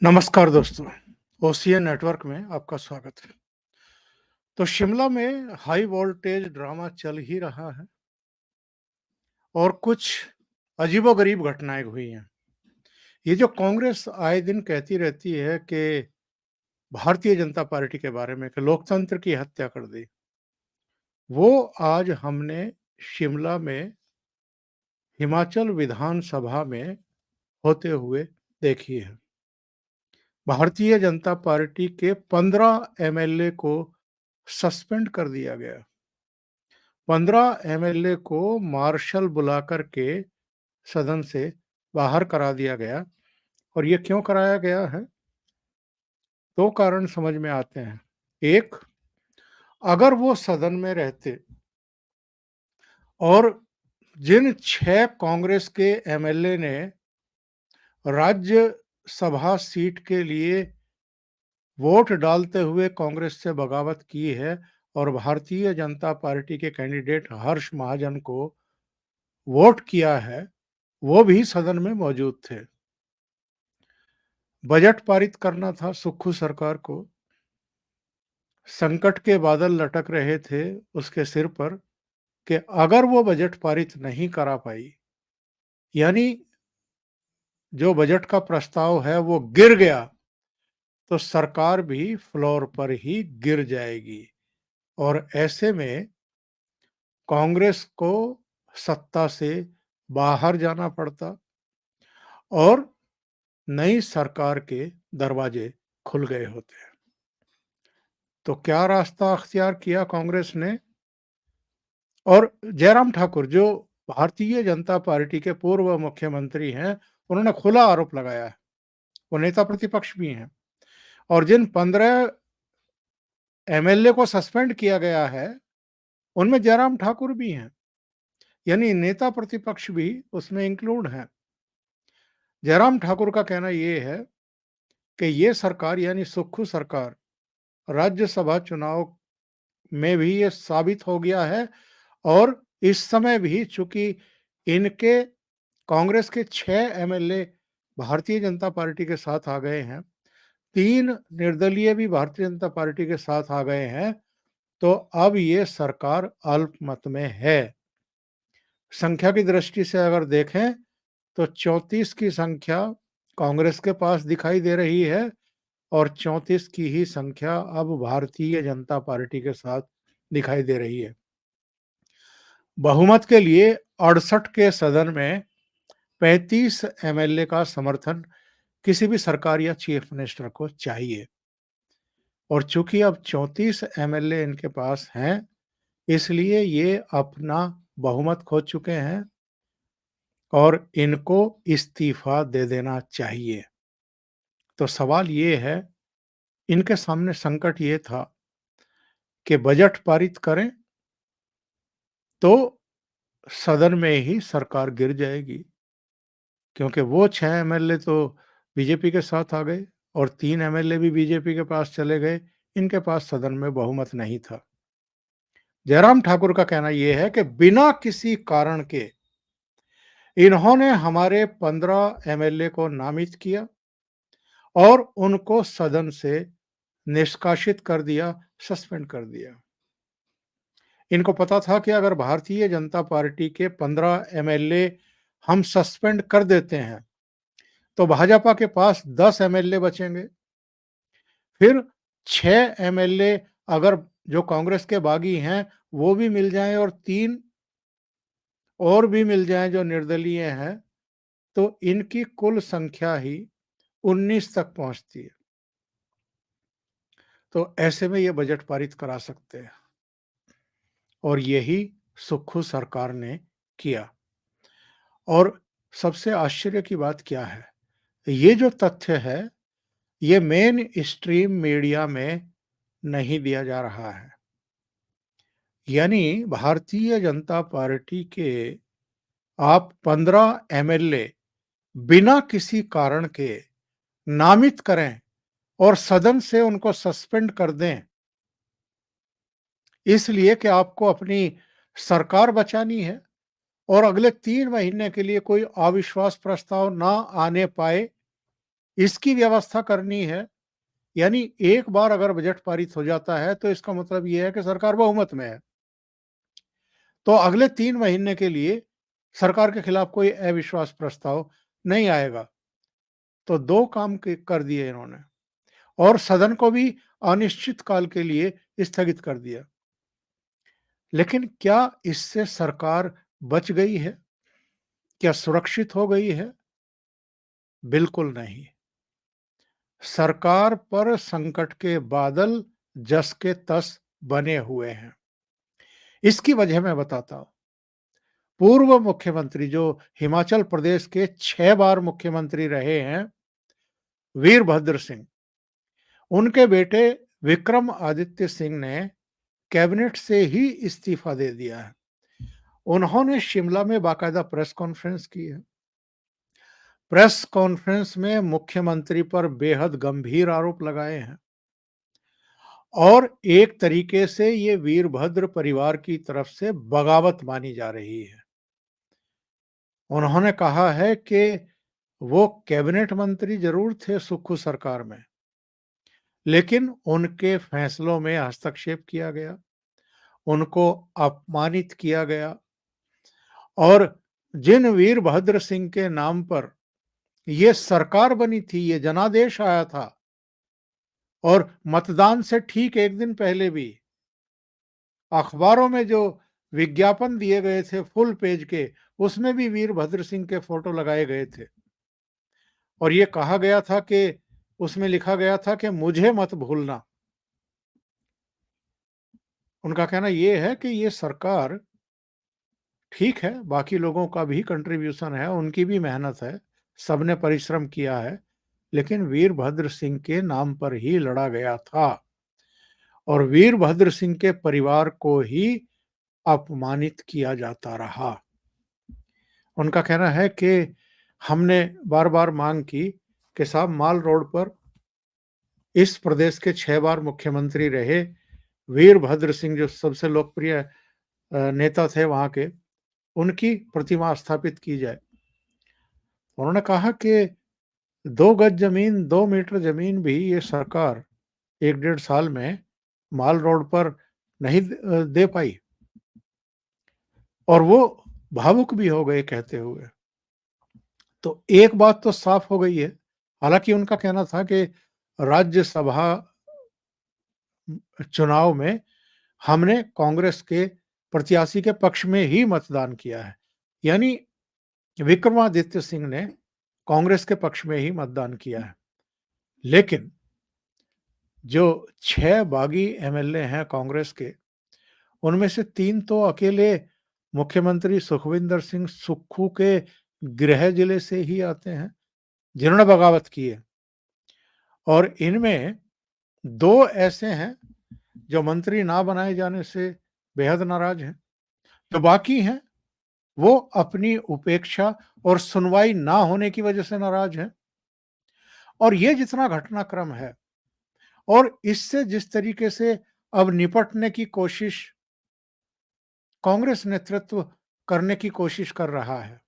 नमस्कार दोस्तों, OCN network में आपका स्वागत है। तो शिमला में हाई वोल्टेज ड्रामा चल ही रहा है और कुछ अजीबोगरीब घटनाएं हुई हैं। ये जो कांग्रेस आए दिन कहती रहती है कि भारतीय जनता पार्टी के बारे में कि लोकतंत्र की हत्या कर दी, वो आज हमने शिमला में हिमाचल विधानसभा में होते हुए देखी है। भारतीय जनता पार्टी के 15 एमएलए को सस्पेंड कर दिया गया। 15 एमएलए को मार्शल बुलाकर के सदन से बाहर करा दिया गया। और ये क्यों कराया गया है? 2 कारण समझ में आते हैं। एक, अगर वो सदन में रहते और जिन 6 कांग्रेस के एमएलए ने राज्यसभा सीट के लिए वोट डालते हुए कांग्रेस से बगावत की है और भारतीय जनता पार्टी के कैंडिडेट हर्ष महाजन को वोट किया है, वो भी सदन में मौजूद थे। बजट पारित करना था सुक्खू सरकार को। संकट के बादल लटक रहे थे उसके सिर पर कि अगर वो बजट पारित नहीं करा पाई, यानी जो बजट का प्रस्ताव है वो गिर गया, तो सरकार भी फ्लोर पर ही गिर जाएगी और ऐसे में कांग्रेस को सत्ता से बाहर जाना पड़ता और नई सरकार के दरवाजे खुल गए होते। तो क्या रास्ता अख्तियार किया कांग्रेस ने? और जयराम ठाकुर, जो भारतीय जनता पार्टी के पूर्व मुख्यमंत्री हैं, उन्होंने खुला आरोप लगाया है। वो नेता प्रतिपक्ष भी हैं और जिन 15 एमएलए को सस्पेंड किया गया है, उनमें जयराम ठाकुर भी हैं, यानी नेता प्रतिपक्ष भी उसमें इंक्लूड हैं। जयराम ठाकुर का कहना ये है कि ये सरकार यानी सुक्खू सरकार राज्यसभा चुनाव में भी ये साबित हो गया है और इस समय भी चूंकि इनके कांग्रेस के 6 एमएलए भारतीय जनता पार्टी के साथ आ गए हैं, 3 निर्दलीय भी भारतीय जनता पार्टी के साथ आ गए हैं, तो अब ये सरकार अल्पमत में है। संख्या की दृष्टि से अगर देखें तो 34 की संख्या कांग्रेस के पास दिखाई दे रही है और 34 की ही संख्या अब भारतीय जनता पार्टी के साथ दिखाई दे रही है। बहुमत के लिए 68 के सदन में 35 एमएलए का समर्थन किसी भी सरकार या चीफ मिनिस्टर को चाहिए और चूंकि अब 34 एमएलए इनके पास हैं, इसलिए ये अपना बहुमत खो चुके हैं और इनको इस्तीफा दे देना चाहिए। तो सवाल ये है, इनके सामने संकट ये था कि बजट पारित करें तो सदन में ही सरकार गिर जाएगी, क्योंकि वो 6 एमएलए तो बीजेपी के साथ आ गए और 3 एमएलए भी बीजेपी के पास चले गए। इनके पास सदन में बहुमत नहीं था। जयराम ठाकुर का कहना यह है कि बिना किसी कारण के इन्होंने हमारे 15 एमएलए को नामित किया और उनको सदन से निष्कासित कर दिया, सस्पेंड कर दिया। इनको पता था कि अगर भारतीय जनता पार्टी के 15 एमएलए हम सस्पेंड कर देते हैं, तो भाजपा के पास 10 एमएलए बचेंगे। फिर 6 एमएलए अगर जो कांग्रेस के बागी हैं, वो भी मिल जाएं और 3 और भी मिल जाएं जो निर्दलीय हैं, तो इनकी कुल संख्या ही 19 तक पहुंचती है। तो ऐसे में ये बजट पारित करा सकते हैं और यही सुक्खू सरकार ने किया। और सबसे आश्चर्य की बात क्या है? ये जो तथ्य है, ये मेन स्ट्रीम मीडिया में नहीं दिया जा रहा है। यानी भारतीय जनता पार्टी के आप 15 एमएलए बिना किसी कारण के नामित करें और सदन से उनको सस्पेंड कर दें, इसलिए कि आपको अपनी सरकार बचानी है और अगले 3 महीने के लिए कोई अविश्वास प्रस्ताव ना आने पाए, इसकी व्यवस्था करनी है। यानी एक बार अगर बजट पारित हो जाता है तो इसका मतलब ये है कि सरकार बहुमत में है। तो अगले 3 महीने के लिए सरकार के खिलाफ कोई अविश्वास प्रस्ताव नहीं आएगा। तो 2 काम कर दिए इन्होंने और सदन को भी अनिश्चित काल के लिए स्थगित कर दिया। लेकिन क्या इससे सरकार बच गई है? क्या सुरक्षित हो गई है? बिल्कुल नहीं। सरकार पर संकट के बादल जस के तस बने हुए हैं। इसकी वजह मैं बताता हूँ। पूर्व मुख्यमंत्री जो हिमाचल प्रदेश के 6 बार मुख्यमंत्री रहे हैं, वीरभद्र सिंह, उनके बेटे विक्रमादित्य सिंह ने कैबिनेट से ही इस्तीफा दे दिया है। उन्होंने शिमला में बाकायदा प्रेस कॉन्फ्रेंस की है। प्रेस कॉन्फ्रेंस में मुख्यमंत्री पर बेहद गंभीर आरोप लगाए हैं और एक तरीके से ये वीरभद्र परिवार की तरफ से बगावत मानी जा रही है। उन्होंने कहा है कि वो कैबिनेट मंत्री जरूर थे सुक्खू सरकार में, लेकिन उनके फैसलों में हस्तक्षेप किया गया, उनको अपमानित किया गया और जिन वीरभद्र सिंह के नाम पर ये सरकार बनी थी, ये जनादेश आया था और मतदान से ठीक 1 दिन पहले भी अखबारों में जो विज्ञापन दिए गए थे फुल पेज के, उसमें भी वीरभद्र सिंह के फोटो लगाए गए थे और ये कहा गया था कि उसमें लिखा गया था कि मुझे मत भूलना। उनका कहना ये है कि ये सरकार ठीक है, बाकी लोगों का भी कंट्रीब्यूशन है, उनकी भी मेहनत है, सबने परिश्रम किया है, लेकिन वीरभद्र सिंह के नाम पर ही लड़ा गया था और वीरभद्र सिंह के परिवार को ही अपमानित किया जाता रहा। उनका कहना है कि हमने बार-बार मांग की कि साहब माल रोड पर इस प्रदेश के 6 बार मुख्यमंत्री रहे वीरभद्र सिंह जो सबसे लोकप्रिय नेता थे वहाँ के, उनकी प्रतिमा स्थापित की जाए। उन्होंने कहा कि 2 गज ज़मीन, 2 मीटर ज़मीन भी ये सरकार 1 डेढ़ साल में माल रोड पर नहीं दे पाई और वो भावुक भी हो गए कहते हुए। तो एक बात तो साफ हो गई है, हालाँकि उनका कहना था कि राज्यसभा चुनाव में हमने कांग्रेस के प्रत्याशी के पक्ष में ही मतदान किया है। यानी विक्रमादित्य सिंह ने कांग्रेस के पक्ष में ही मतदान किया है। लेकिन जो 6 बागी एमएलए हैं कांग्रेस के, उनमें से 3 तो अकेले मुख्यमंत्री सुखविंदर सिंह सुक्खू के गृह जिले से ही आते हैं, जिन्होंने बगावत की है और इनमें 2 ऐसे हैं जो मंत्री ना बनाए जाने से बेहद नाराज हैं। जो बाकी हैं, वो अपनी उपेक्षा और सुनवाई ना होने की वजह से नाराज हैं और ये जितना घटनाक्रम है और इससे जिस तरीके से अब निपटने की कोशिश कांग्रेस नेतृत्व करने की कोशिश कर रहा है।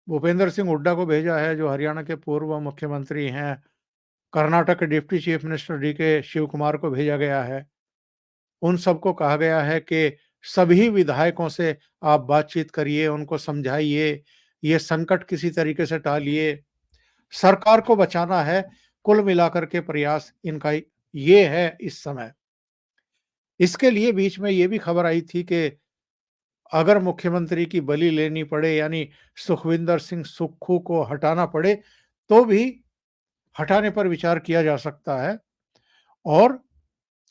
भूपेंद्र सिंह हुड्डा को भेजा है, जो हरियाणा के पूर्व मुख्यमंत्री हैं। कर्नाटक के deputy chief minister DK Shiv Kumar को भेजा गया है। उन सबको कहा गया है कि सभी विधायकों से आप बातचीत करिए, उनको समझाइए, ये संकट किसी तरीके से टालिए। सरकार को बचाना है, कुल मिलाकर के प्रयास इनका ये है इस समय। इसके लिए बीच में ये भी खबर आई थी कि अगर मुख्यमंत्री की बलि लेनी पड़े यानी सुखविंदर सिंह सुक्खू को हटाना पड़े, तो भी हटाने पर विचार किया जा सकता है और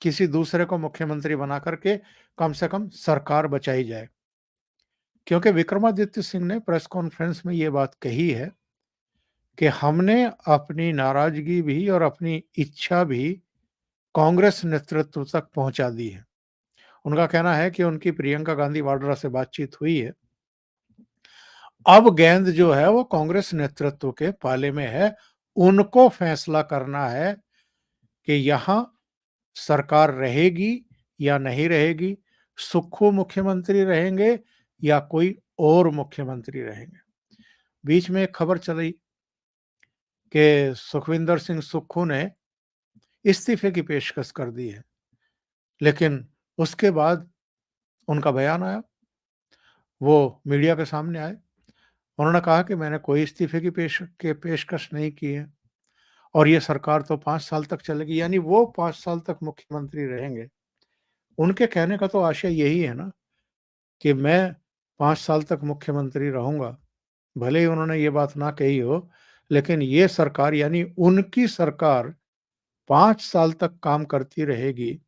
किसी दूसरे को मुख्यमंत्री बना करके कम से कम सरकार बचाई जाए। क्योंकि विक्रमादित्य सिंह ने प्रेस कॉन्फ्रेंस में ये बात कही है कि हमने अपनी नाराजगी भी और अपनी इच्छा भी कांग्रेस नेतृत्व तक पहुंचा दी है। उनका कहना है कि उनकी प्रियंका गांधी वाड्रा से बातचीत हुई है। अब गेंद जो है वो कांग्रेस नेतृत्व के पाले में है। उनको फैसला करना है कि यहाँ सरकार रहेगी या नहीं रहेगी, सुक्खू मुख्यमंत्री रहेंगे या कोई और मुख्यमंत्री रहेंगे। बीच में एक खबर चली कि सुखविंदर सिंह सुक्खू ने इस्तीफे की पेशकश कर दी है। लेकिन उसके बाद उनका बयान आया, वो मीडिया के सामने आए। उन्होंने कहा कि मैंने कोई इस्तीफे की पेशकश नहीं की है और ये सरकार तो 5 साल तक चलेगी, यानी वो 5 साल तक मुख्यमंत्री रहेंगे। उनके कहने का तो आशय यही है ना कि मैं 5 साल तक मुख्यमंत्री रहूँगा। भले ही उन्होंने ये बात ना कही हो, लेकिन ये सरकार यानी उनकी सरकार 5 साल तक काम करती रहेगी।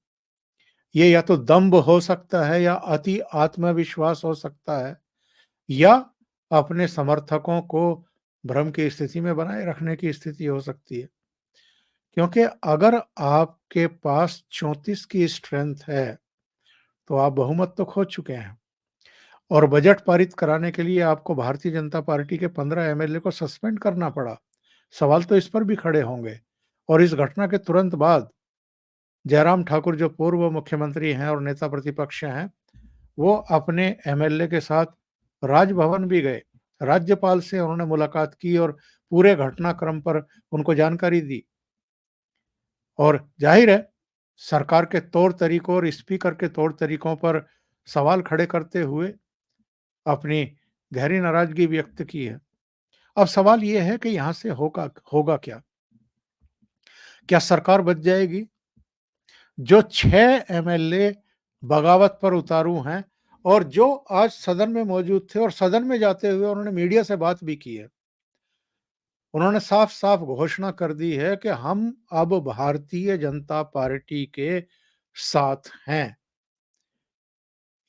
ये या तो दंभ हो सकता है या अति आत्मविश्वास हो सकता है या अपने समर्थकों को भ्रम की स्थिति में बनाए रखने की स्थिति हो सकती है। क्योंकि अगर आपके पास 34 की स्ट्रेंथ है, तो आप बहुमत तो खो चुके हैं और बजट पारित कराने के लिए आपको भारतीय जनता पार्टी के 15 एमएलए को सस्पेंड करना पड़ा। सवाल तो इस पर भी खड़े होंगे और इस घटना के तुरंत बाद जयराम ठाकुर जो पूर्व मुख्यमंत्री हैं और नेता प्रतिपक्ष हैं, वो अपने एमएलए के साथ राजभवन भी गए। राज्यपाल से उन्होंने मुलाकात की और पूरे घटनाक्रम पर उनको जानकारी दी और जाहिर है, सरकार के तौर तरीकों और स्पीकर के तौर तरीकों पर सवाल खड़े करते हुए अपनी गहरी नाराजगी व्यक्त की है। अब सवाल ये है कि यहाँ से होगा होगा क्या? क्या सरकार बच जाएगी? जो 6 एमएलए बगावत पर उतारू हैं और जो आज सदन में मौजूद थे और सदन में जाते हुए उन्होंने मीडिया से बात भी की है। उन्होंने साफ-साफ घोषणा कर दी है कि हम अब भारतीय जनता पार्टी के साथ हैं।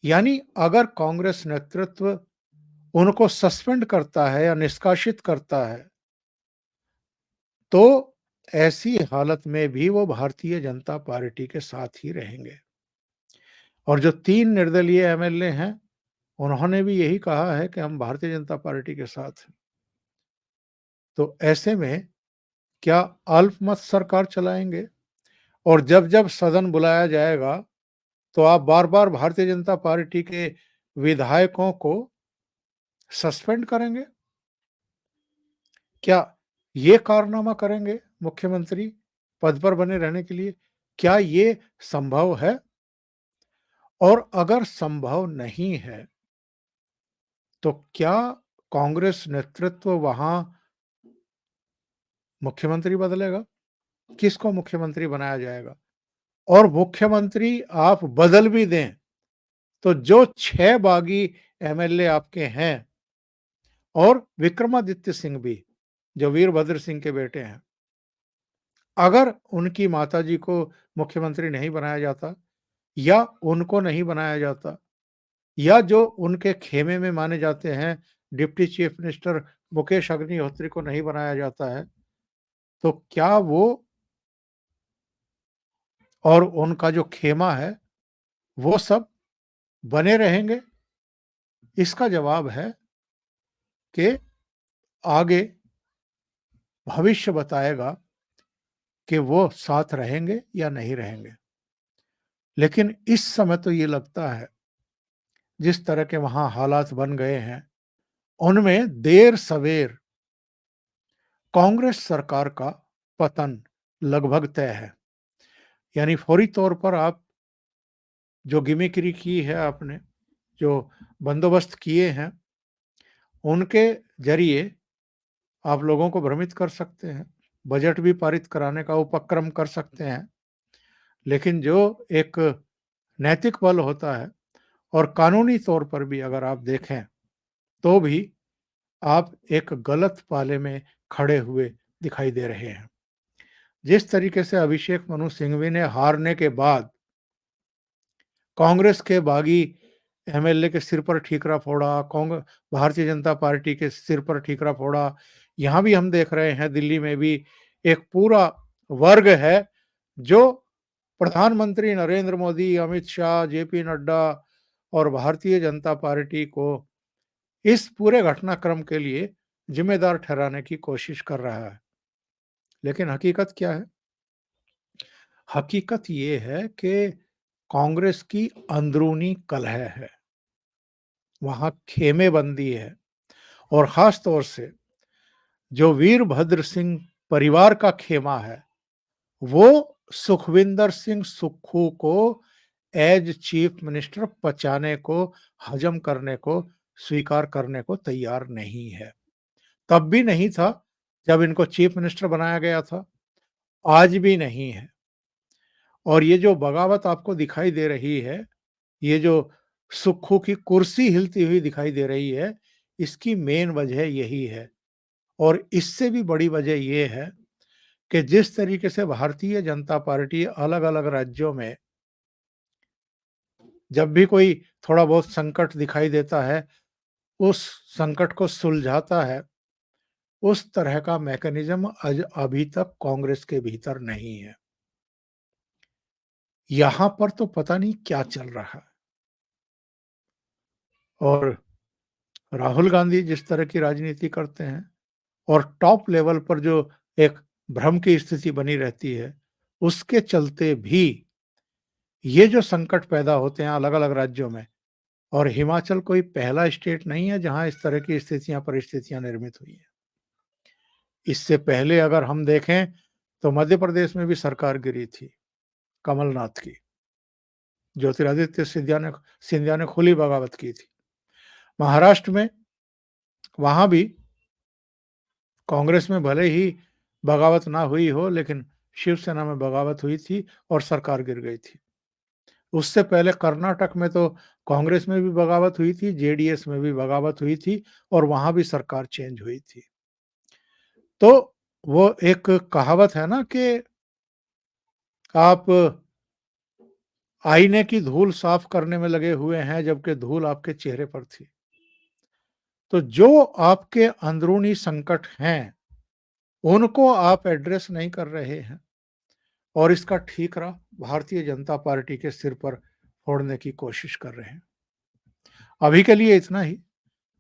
यानी अगर कांग्रेस नेतृत्व उनको सस्पेंड करता है या निष्कासित करता है, तो ऐसी हालत में भी वो भारतीय जनता पार्टी के साथ ही रहेंगे। और जो 3 निर्दलीय एमएलए हैं, उन्होंने भी यही कहा है कि हम भारतीय जनता पार्टी के साथ हैं। तो ऐसे में क्या अल्पमत सरकार चलाएँगे? और जब-जब सदन बुलाया जाएगा, तो आप बार-बार भारतीय जनता पार्टी के विधायकों को सस्पेंड करेंगे? क्या ये कारनामा करेंगे मुख्यमंत्री पद पर बने रहने के लिए? क्या ये संभव है? और अगर संभव नहीं है, तो क्या कांग्रेस नेतृत्व वहाँ मुख्यमंत्री बदलेगा? किसको मुख्यमंत्री बनाया जाएगा? और मुख्यमंत्री आप बदल भी दें, तो जो 6 बागी एमएलए आपके हैं और विक्रमादित्य सिंह भी, जो वीरभद्र सिंह के बेटे हैं, अगर उनकी माताजी को मुख्यमंत्री नहीं बनाया जाता या उनको नहीं बनाया जाता या जो उनके खेमे में माने जाते हैं deputy chief minister Mukesh Agnihotri को नहीं बनाया जाता है, तो क्या वो और उनका जो खेमा है, वो सब बने रहेंगे? इसका जवाब है कि आगे भविष्य बताएगा कि वो साथ रहेंगे या नहीं रहेंगे। लेकिन इस समय तो ये लगता है, जिस तरह के वहाँ हालात बन गए हैं, उनमें देर-सवेर कांग्रेस सरकार का पतन लगभग तय है। यानी फौरी तौर पर आप जो गिमिक्री की है आपने, जो बंदोबस्त किए हैं, उनके ज़रिए आप लोगों को भ्रमित कर सकते हैं। बजट भी पारित कराने का उपक्रम कर सकते हैं। लेकिन जो एक नैतिक बल होता है और कानूनी तौर पर भी अगर आप देखें, तो भी आप एक गलत पाले में खड़े हुए दिखाई दे रहे हैं। जिस तरीके से अभिषेक मनु सिंघवी ने हारने के बाद कांग्रेस के बागी एमएलए के सिर पर ठीकरा फोड़ा, भारतीय जनता पार्टी के सिर पर ठीकरा फोड़ा। यहाँ भी हम देख रहे हैं दिल्ली में भी एक पूरा वर्ग है जो प्रधानमंत्री नरेंद्र मोदी, अमित शाह, जेपी नड्डा और भारतीय जनता पार्टी को इस पूरे घटनाक्रम के लिए जिम्मेदार ठहराने की कोशिश कर रहा है। लेकिन हकीकत क्या है? हकीकत ये है कि कांग्रेस की अंदरूनी कलह है, वहाँ खेमेबंदी है और ख़ास तौर से जो वीरभद्र सिंह परिवार का खेमा है, वो सुखविंदर सिंह सुक्खू को एज़ चीफ मिनिस्टर पचाने को, हज़म करने को, स्वीकार करने को तैयार नहीं है। तब भी नहीं था जब इनको चीफ मिनिस्टर बनाया गया था, आज भी नहीं है। और ये जो बगावत आपको दिखाई दे रही है, ये जो सुक्खू की कुर्सी हिलती हुई दिखाई दे रही है, इसकी मेन वजह यही है। और इससे भी बड़ी वजह ये है कि जिस तरीके से भारतीय जनता पार्टी अलग-अलग राज्यों में जब भी कोई थोड़ा बहुत संकट दिखाई देता है, उस संकट को सुलझाता है, उस तरह का मैकेनिज़्म अभी तक कांग्रेस के भीतर नहीं है। यहाँ पर तो पता नहीं क्या चल रहा है। और राहुल गांधी जिस तरह की राजनीति करते हैं और टॉप लेवल पर जो एक भ्रम की स्थिति बनी रहती है, उसके चलते भी ये जो संकट पैदा होते हैं अलग-अलग राज्यों में, और हिमाचल कोई पहला स्टेट नहीं है जहाँ इस तरह की स्थितियाँ परिस्थितियाँ निर्मित हुई हैं। इससे पहले अगर हम देखें तो मध्य प्रदेश में भी सरकार गिरी थी, कमलनाथ की। ज्योतिरादित्य सिंधिया ने खुली बगावत की थी। महाराष्ट्र में वहाँ भी कांग्रेस में भले ही बगावत ना हुई हो, लेकिन शिवसेना में बगावत हुई थी और सरकार गिर गई थी। उससे पहले कर्नाटक में तो कांग्रेस में भी बगावत हुई थी, जेडीएस में भी बगावत हुई थी और वहाँ भी सरकार चेंज हुई थी। तो वो एक कहावत है ना कि आप आईने की धूल साफ करने में लगे हुए हैं, जबकि धूल आपके चेहरे पर थी। तो जो आपके अंदरूनी संकट हैं, उनको आप एड्रेस नहीं कर रहे हैं और इसका ठीकरा भारतीय जनता पार्टी के सिर पर फोड़ने की कोशिश कर रहे हैं। अभी के लिए इतना ही।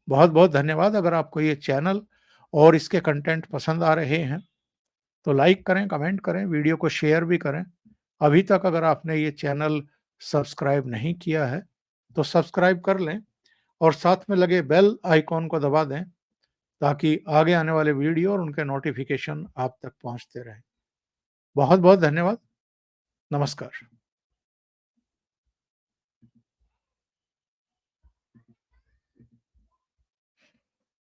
बहुत-बहुत धन्यवाद। अगर आपको ये चैनल और इसके कंटेंट पसंद आ रहे हैं, तो लाइक करें, कमेंट करें, वीडियो को शेयर भी करें। अभी तक अगर आपने ये चैनल सब्सक्राइब नहीं किया है, तो सब्सक्राइब कर लें और साथ में लगे बेल आइकॉन को दबा दें, ताकि आगे आने वाले वीडियो और उनके नोटिफ़िकेशन आप तक पहुँचते रहें। बहुत-बहुत धन्यवाद। नमस्कार।